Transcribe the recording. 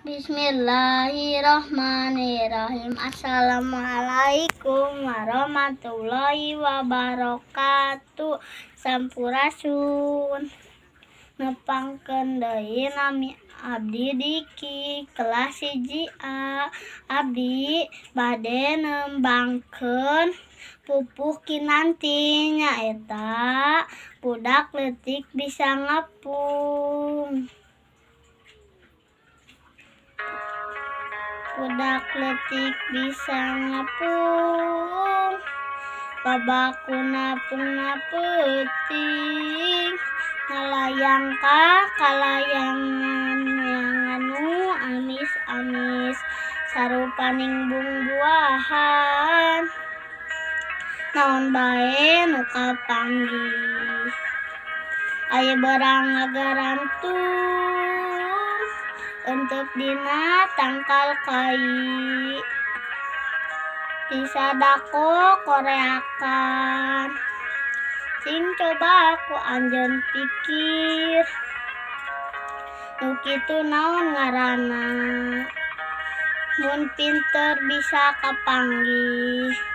Bismillahirrahmanirrahim. Assalamualaikum warahmatullahi wabarakatuh. Sampurasun nepangkeun deui nami abdi Diki kelas 1A. Abdi bade nembangkeun pupuh kinanti nyaeta budak leutik bisa ngapung. Budak leutik bisa ngapung, babakuna pungna peuting, ngalayang ka kalayangan yang anu amis-amis, sarupaning bungbuahan, naon bae nu kapanggih. Aya berang ngagarantung, enteuk dina tangkal kai, disadako koreakan, cing coba ku anjeun pikir, nu kitu naon ngaranna, mun pinter bisa kapanggih.